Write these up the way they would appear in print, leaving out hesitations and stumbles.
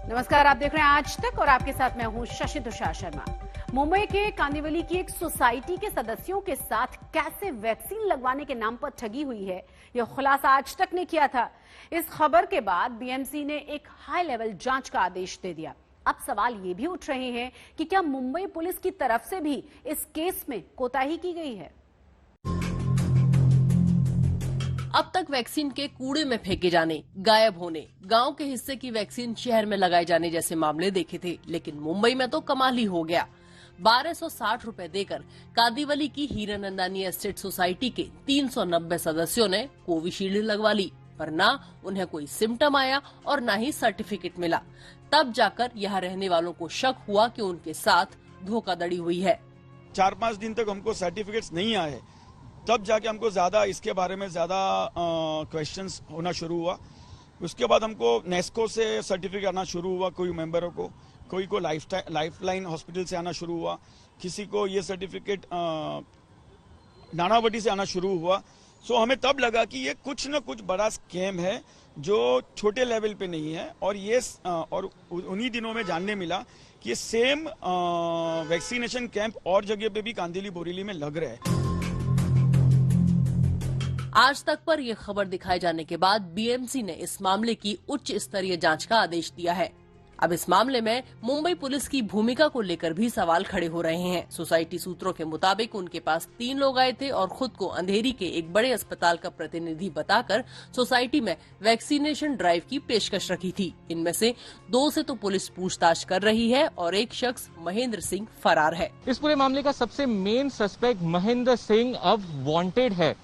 नमस्कार, आप देख रहे हैं आज तक और आपके साथ मैं हूं शशि तुषार शर्मा। मुंबई के कांदिवली की एक सोसाइटी के सदस्यों के साथ कैसे वैक्सीन लगवाने के नाम पर ठगी हुई है, यह खुलासा आज तक ने किया था। इस खबर के बाद बीएमसी ने एक हाई लेवल जांच का आदेश दे दिया। अब सवाल ये भी उठ रहे हैं कि क्या मुंबई पुलिस की तरफ से भी इस केस में कोताही की गई है। अब तक वैक्सीन के कूड़े में फेंके जाने, गायब होने, गांव के हिस्से की वैक्सीन शहर में लगाए जाने जैसे मामले देखे थे, लेकिन मुंबई में तो कमाल ही हो गया। 1260 रुपए देकर कांदिवली की हीरानंदानी एस्टेट सोसाइटी के 390 सदस्यों ने कोविशील्ड लगवा ली, पर ना उन्हें कोई सिम्टम आया और ना ही सर्टिफिकेट मिला। तब जाकर यहाँ रहने वालों को शक हुआ कि उनके साथ धोखाधड़ी हुई है। 4-5 दिन तक हमको सर्टिफिकेट्स नहीं आए, तब जाके हमको ज्यादा इसके बारे में ज्यादा क्वेश्चंस होना शुरू हुआ। उसके बाद हमको नेस्को से सर्टिफिकेट आना शुरू हुआ, कोई मेंबरों को, कोई को लाइफलाइन हॉस्पिटल से आना शुरू हुआ, किसी को ये सर्टिफिकेट नानावटी से आना शुरू हुआ। सो हमें तब लगा कि ये कुछ न कुछ बड़ा स्कैम है जो छोटे लेवल पे नहीं है, और ये और उन्हीं दिनों में जानने मिला कि ये सेम वैक्सीनेशन कैंप और जगह पे भी कांदिवली बोरीली में लग रहे हैं। आज तक पर यह खबर दिखाए जाने के बाद बीएमसी ने इस मामले की उच्च स्तरीय जांच का आदेश दिया है। अब इस मामले में मुंबई पुलिस की भूमिका को लेकर भी सवाल खड़े हो रहे हैं। सोसाइटी सूत्रों के मुताबिक उनके पास 3 लोग आए थे और खुद को अंधेरी के एक बड़े अस्पताल का प्रतिनिधि बताकर सोसाइटी में वैक्सीनेशन ड्राइव की पेशकश रखी थी। इनमें से 2 से तो पुलिस पूछताछ कर रही है और एक शख्स महेंद्र सिंह फरार है। इस पूरे मामले का सबसे मेन सस्पेक्ट महेंद्र सिंह अब वांटेड है।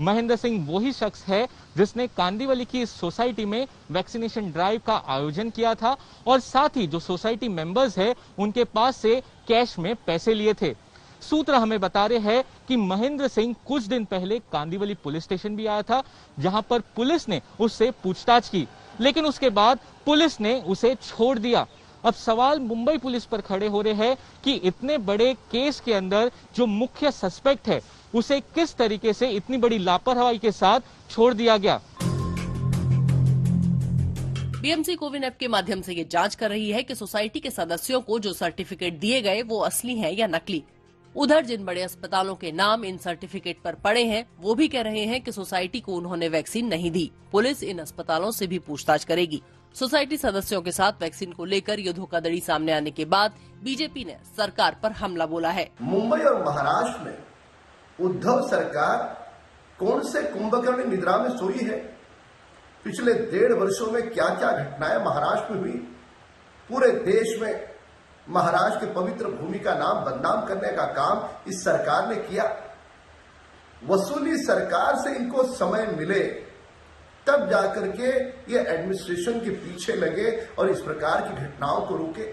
महेंद्र सिंह वही शख्स है जिसने कांदिवली की इस सोसाइटी में वैक्सीनेशन ड्राइव का आयोजन किया था और साथ ही जो सोसाइटी मेंबर्स है उनके पास से कैश में पैसे लिए थे। सूत्र हमें बता रहे हैं कि महेंद्र सिंह कुछ दिन पहले कांदिवली पुलिस स्टेशन भी आया था, जहां पर पुलिस ने उससे पूछताछ की, लेकिन उसके बाद पुलिस ने उसे छोड़ दिया। अब सवाल मुंबई पुलिस पर खड़े हो रहे हैं कि इतने बड़े केस के अंदर जो मुख्य सस्पेक्ट है उसे किस तरीके से इतनी बड़ी लापरवाही के साथ छोड़ दिया गया। बीएमसी कोविन ऐप के माध्यम से ये जांच कर रही है कि सोसाइटी के सदस्यों को जो सर्टिफिकेट दिए गए वो असली हैं या नकली। उधर जिन बड़े अस्पतालों के नाम इन सर्टिफिकेट पर पड़े हैं वो भी कह रहे हैं कि सोसाइटी को उन्होंने वैक्सीन नहीं दी। पुलिस इन अस्पतालों से भी पूछताछ करेगी। सोसाइटी सदस्यों के साथ वैक्सीन को लेकर ये धोखाधड़ी सामने आने के बाद बीजेपी ने सरकार पर हमला बोला है। मुंबई और महाराष्ट्र में उद्धव सरकार कौन से कुंभकर्ण निद्रा में सोई है? पिछले 1.5 वर्षों में क्या क्या घटनाएं महाराष्ट्र में हुई। पूरे देश में महाराष्ट्र की पवित्र भूमि का नाम बदनाम करने का काम इस सरकार ने किया। वसूली सरकार से इनको समय मिले तब जाकर के ये एडमिनिस्ट्रेशन के पीछे लगे और इस प्रकार की घटनाओं को रोके।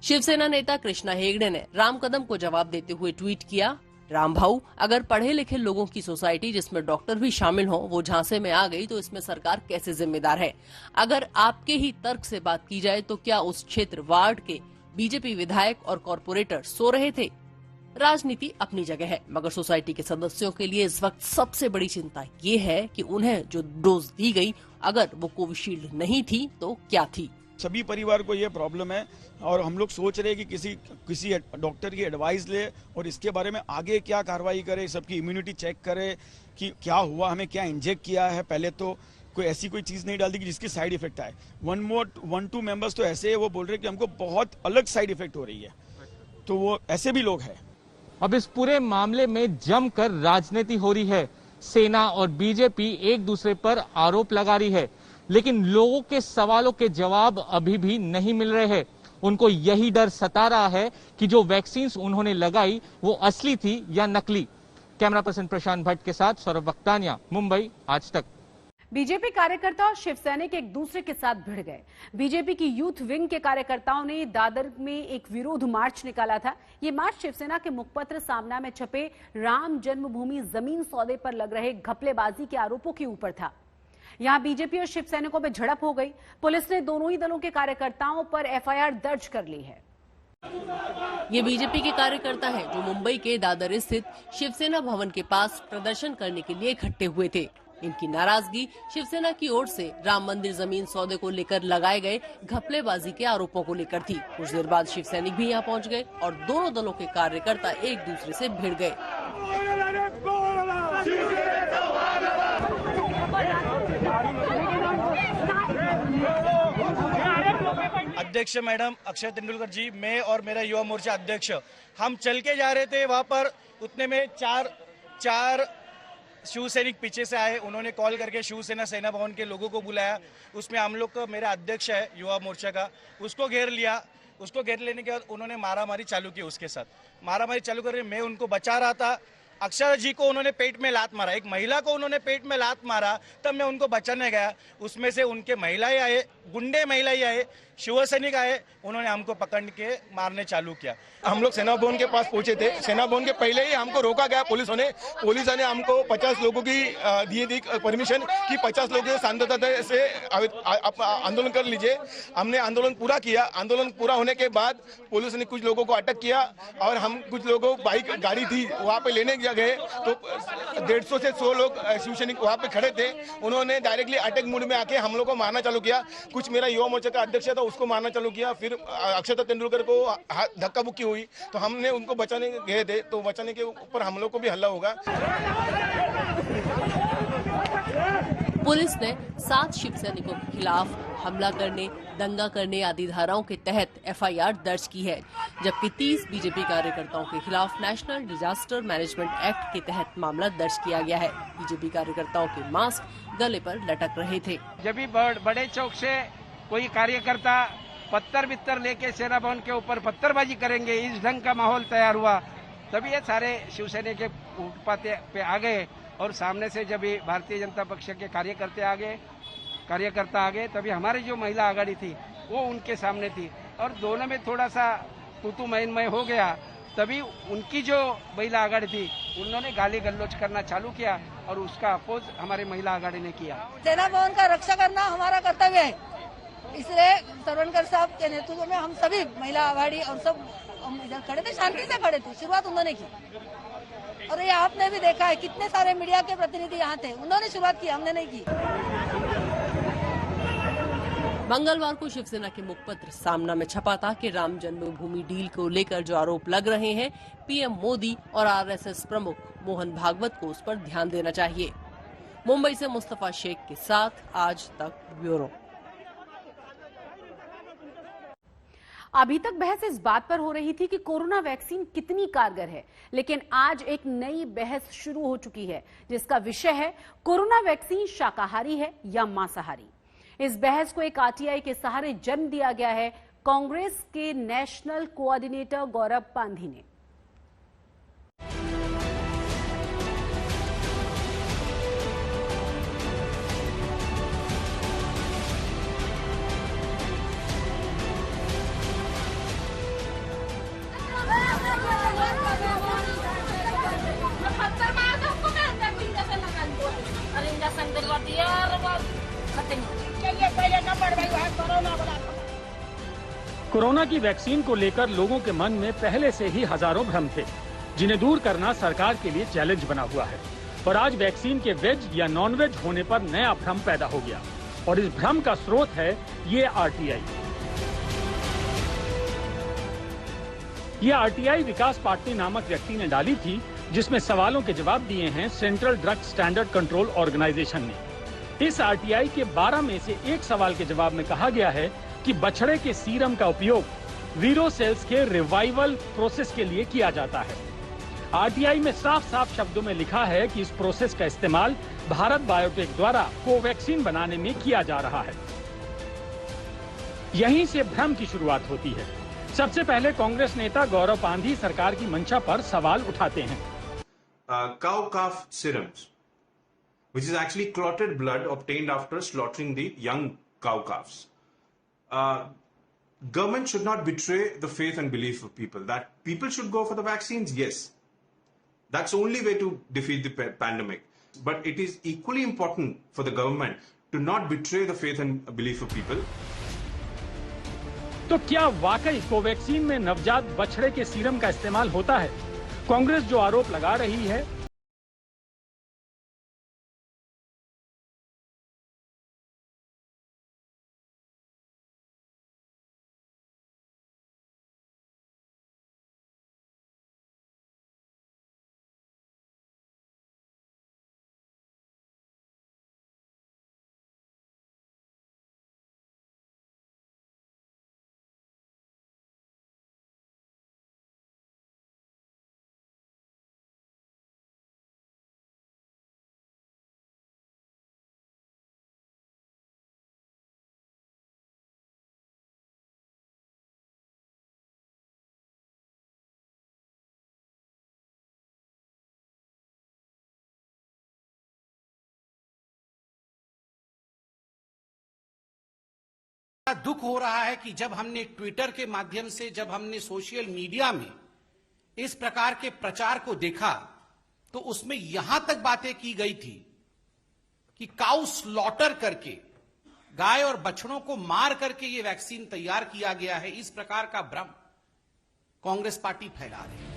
शिवसेना नेता कृष्णा हेगड़े ने राम कदम को जवाब देते हुए ट्वीट किया, राम भाऊ, अगर पढ़े लिखे लोगों की सोसाइटी जिसमें डॉक्टर भी शामिल हो वो झांसे में आ गई तो इसमें सरकार कैसे जिम्मेदार है? अगर आपके ही तर्क से बात की जाए तो क्या उस क्षेत्र वार्ड के बीजेपी विधायक और कॉरपोरेटर सो रहे थे? राजनीति अपनी जगह है, मगर सोसाइटी के सदस्यों के लिए इस वक्त सबसे बड़ी चिंता ये है कि उन्हें जो डोज दी गई अगर वो कोविशील्ड नहीं थी तो क्या थी। सभी परिवार को ये प्रॉब्लम है और हम लोग सोच रहे हैं कि किसी डॉक्टर की एडवाइस ले और इसके बारे में आगे क्या कार्रवाई करे, सबकी इम्यूनिटी चेक करे कि क्या हुआ, हमें क्या इंजेक्ट किया है। पहले तो कोई ऐसी कोई चीज नहीं डाल दी कि जिसकी साइड इफेक्ट आए। 1-2 मेंबर्स तो ऐसे है वो बोल रहे हैं कि हमको बहुत अलग साइड इफेक्ट हो रही है, तो वो ऐसे भी लोग हैं। अब इस पूरे मामले में जमकर राजनीति हो रही है। सेना और बीजेपी एक दूसरे पर आरोप लगा रही है, लेकिन लोगों के सवालों के जवाब अभी भी नहीं मिल रहे हैं। उनको यही डर सता रहा है कि जो वैक्सीन उन्होंने लगाई वो असली थी या नकली। कैमरा पर्सन प्रशांत भट्ट के साथ सौरभ वक्तानिया, मुंबई, आज तक। बीजेपी कार्यकर्ता और शिवसैनिक एक दूसरे के साथ भिड़ गए। बीजेपी की यूथ विंग के कार्यकर्ताओं ने दादर में एक विरोध मार्च निकाला था। ये मार्च शिवसेना के मुखपत्र सामना में छपे राम जन्मभूमि जमीन सौदे पर लग रहे घपलेबाजी के आरोपों के ऊपर था। यहां बीजेपी और शिवसैनिकों में झड़प हो गई। पुलिस ने दोनों ही दलों के कार्यकर्ताओं पर एफआईआर दर्ज कर ली है। ये बीजेपी के कार्यकर्ता हैं जो मुंबई के दादर स्थित शिवसेना भवन के पास प्रदर्शन करने के लिए इकट्ठे हुए थे। इनकी नाराजगी शिवसेना की ओर से राम मंदिर जमीन सौदे को लेकर लगाए गए घपलेबाजी के आरोपों को लेकर थी। कुछ देर बाद शिवसैनिक भी यहां पहुंच गए और दोनों दलों के कार्यकर्ता एक दूसरे से भिड़ गए। अध्यक्ष मैडम अक्षय तेंदुलकर जी, मैं और मेरा युवा मोर्चा अध्यक्ष, हम चल के जा रहे थे। वहां पर उतने में चार शिव सैनिक पीछे से आए। उन्होंने कॉल करके शिवसेना सेना भवन के लोगों को बुलाया। उसमें हम लोग का मेरा अध्यक्ष है युवा मोर्चा का, उसको घेर लिया। उसको घेर लेने के बाद उन्होंने मारामारी चालू की। उसके साथ मारामारी चालू करके मैं उनको बचा रहा था। अक्षय जी को उन्होंने पेट में लात मारा, एक महिला को उन्होंने पेट में लात मारा। तब मैं उनको बचाने गया। उसमें से उनके महिलाएं आए, गुंडे महिलाएं आए, शिवसैनिक आए। उन्होंने हमको पकड़ के मारने चालू किया। हम लोग सेना भवन के पास पहुंचे थे। सेना भवन के पहले ही हमको रोका गया पुलिस ने हमको 50 लोगों की दी परमिशन कि 50 लोगों से शांतता से आंदोलन कर लीजिए। हमने आंदोलन पूरा किया। आंदोलन पूरा होने के बाद पुलिस ने कुछ लोगों को अटक किया और हम कुछ लोगों बाइक गाड़ी थी वहाँ पे लेने गए तो 150 से 100 लोग शिवसैनिक वहाँ पे खड़े थे। उन्होंने डायरेक्टली अटैक मूड में आके हम लोग को मारना चालू किया। कुछ मेरा युवा मोर्चा का अध्यक्ष था, उसको मारना चालू किया। फिर अक्षय तेंदुलकर को धक्का मुक्की हुई तो हमने उनको बचाने गए थे, तो बचाने के ऊपर हम लोग को भी हल्ला होगा। पुलिस ने 7 शिव सैनिकों के खिलाफ हमला करने, दंगा करने आदि धाराओं के तहत एफआईआर दर्ज की है, जबकि 30 बीजेपी कार्यकर्ताओं के खिलाफ नेशनल डिजास्टर मैनेजमेंट एक्ट के तहत मामला दर्ज किया गया है। बीजेपी कार्यकर्ताओं के मास्क गले पर लटक रहे थे। जब भी बड़े चौक से कोई कार्यकर्ता पत्थर बित्तर लेके सेना भवन के ऊपर पत्थरबाजी करेंगे, इस ढंग का माहौल तैयार हुआ। तभी ये सारे शिवसेना के फुटपाथ पे आ गए और सामने से जब भारतीय जनता पक्ष के कार्यकर्ता आ गए तभी हमारी जो महिला आघाड़ी थी वो उनके सामने थी और दोनों में थोड़ा सा तू मैनमय हो गया। तभी उनकी जो महिला आघाड़ी थी उन्होंने गाली गल्लोच करना चालू किया और उसका अपोज हमारी महिला आघाड़ी ने किया। सेना भवन का रक्षा करना हमारा कर्तव्य है, इसलिए सरवणकर साहब के नेतृत्व में हम सभी महिला आघाड़ी और सब इधर खड़े थे, शांति से खड़े थे। शुरुआत उन्होंने की और ये आपने भी देखा है कितने सारे मीडिया के प्रतिनिधि यहाँ थे, उन्होंने शुरुआत की, हमने नहीं की। मंगलवार को शिवसेना के मुखपत्र सामना में छपा था कि राम जन्मभूमि डील को लेकर जो आरोप लग रहे हैं, पीएम मोदी और आरएसएस प्रमुख मोहन भागवत को उस पर ध्यान देना चाहिए। मुंबई से मुस्तफा शेख के साथ आज तक ब्यूरो। अभी तक बहस इस बात पर हो रही थी कि कोरोना वैक्सीन कितनी कारगर है, लेकिन आज एक नई बहस शुरू हो चुकी है जिसका विषय है कोरोना वैक्सीन शाकाहारी है या मांसाहारी। इस बहस को एक आरटीआई के सहारे जन्म दिया गया है कांग्रेस के नेशनल कोऑर्डिनेटर गौरव पांधी ने। कोरोना की वैक्सीन को लेकर लोगों के मन में पहले से ही हजारों भ्रम थे, जिन्हें दूर करना सरकार के लिए चैलेंज बना हुआ है। और आज वैक्सीन के वेज या नॉन वेज होने पर नया भ्रम पैदा हो गया और इस भ्रम का स्रोत है ये आरटीआई। ये आरटीआई विकास पाटनी नामक व्यक्ति ने डाली थी, जिसमें सवालों के जवाब दिए हैं central drug standard control organisation ने। इस आरटीआई के 12 में से एक सवाल के जवाब में कहा गया है कि बछड़े के सीरम का उपयोग वीरो सेल्स के रिवाइवल प्रोसेस के लिए किया जाता है। आरटीआई में साफ साफ शब्दों में लिखा है कि इस प्रोसेस का इस्तेमाल भारत बायोटेक द्वारा कोवैक्सीन बनाने में किया जा रहा है। यहीं से भ्रम की शुरुआत होती है। सबसे पहले कांग्रेस नेता गौरव पांधी सरकार की मंशा पर सवाल उठाते हैं। Cow calf serums, which is actually clotted blood obtained after slaughtering the young cow calves. Government should not betray the faith and belief of people. That people should go for the vaccines, yes. That's the only way to defeat the pandemic. But it is equally important for the government to not betray the faith and belief of people. तो क्या वाकई Covaxin में नवजात बछड़े के serum का इस्तेमाल होता है? कांग्रेस जो आरोप लगा रही है दुख हो रहा है कि जब हमने ट्विटर के माध्यम से, जब हमने सोशल मीडिया में इस प्रकार के प्रचार को देखा, तो उसमें यहां तक बातें की गई थी कि काउ स्लॉटर करके, गाय और बछड़ों को मार करके ये वैक्सीन तैयार किया गया है। इस प्रकार का भ्रम कांग्रेस पार्टी फैला रही है।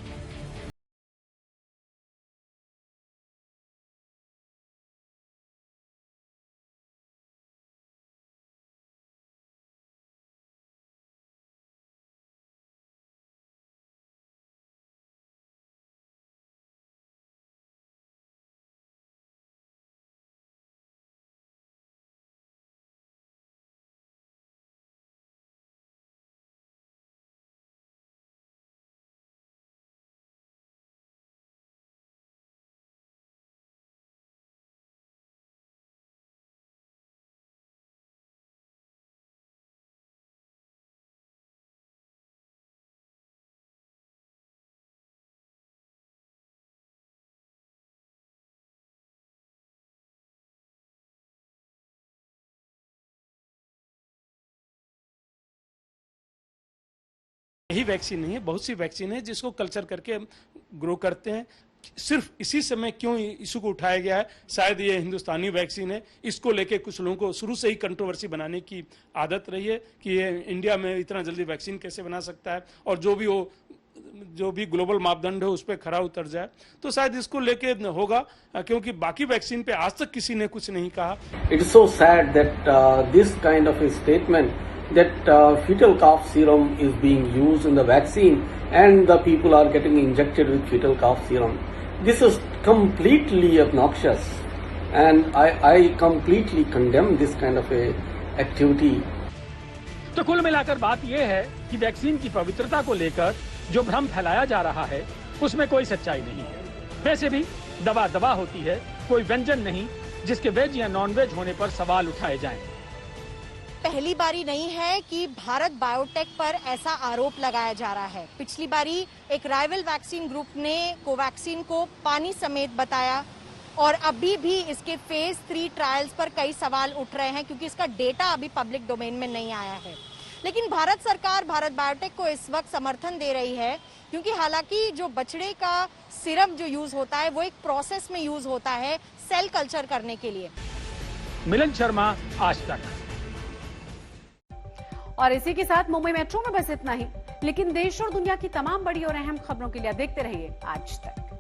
यही वैक्सीन नहीं है, बहुत सी वैक्सीन है जिसको कल्चर करके ग्रो करते हैं। सिर्फ इसी समय क्यों इशू को उठाया गया है, शायद ये हिंदुस्तानी वैक्सीन है, इसको लेके कुछ लोगों को शुरू से ही कंट्रोवर्सी बनाने की आदत रही है कि ये इंडिया में इतना जल्दी वैक्सीन कैसे बना सकता है, और जो भी ग्लोबल मापदंड है उस पर खरा उतर जाए। तो शायद इसको लेके होगा, क्योंकि बाकी वैक्सीन पे आज तक किसी ने कुछ नहीं कहा। It is so sad that this kind of statement that fetal cough serum is being used in the vaccine and the people are getting injected with fetal cough serum. This is completely obnoxious and I completely condemn this kind of a activity. तो कुल मिलाकर बात यह है कि vaccine की पवित्रता को लेकर जो भ्रम फैलाया जा रहा है उसमें कोई सच्चाई नहीं है। वैसे भी दवा दवा होती है, कोई व्यंजन नहीं जिसके वेज या नॉन वेज होने पर सवाल उठाए जाएं। पहली बारी नहीं है कि भारत बायोटेक पर ऐसा आरोप लगाया जा रहा है। पिछली बारी एक राइवल वैक्सीन ग्रुप ने कोवैक्सीन को पानी समेत बताया, और अभी भी इसके फेज 3 ट्रायल्स पर कई सवाल उठ रहे हैं क्योंकि इसका डेटा अभी पब्लिक डोमेन में नहीं आया है। लेकिन भारत सरकार भारत बायोटेक को इस वक्त समर्थन दे रही है, क्योंकि हालांकि जो बछड़े का सिरम जो यूज होता है वो एक प्रोसेस में यूज होता है सेल कल्चर करने के लिए। मिलन शर्मा, आज तक। और इसी के साथ मुंबई मेट्रो में बस इतना ही, लेकिन देश और दुनिया की तमाम बड़ी और अहम खबरों के लिए देखते रहिए आज तक।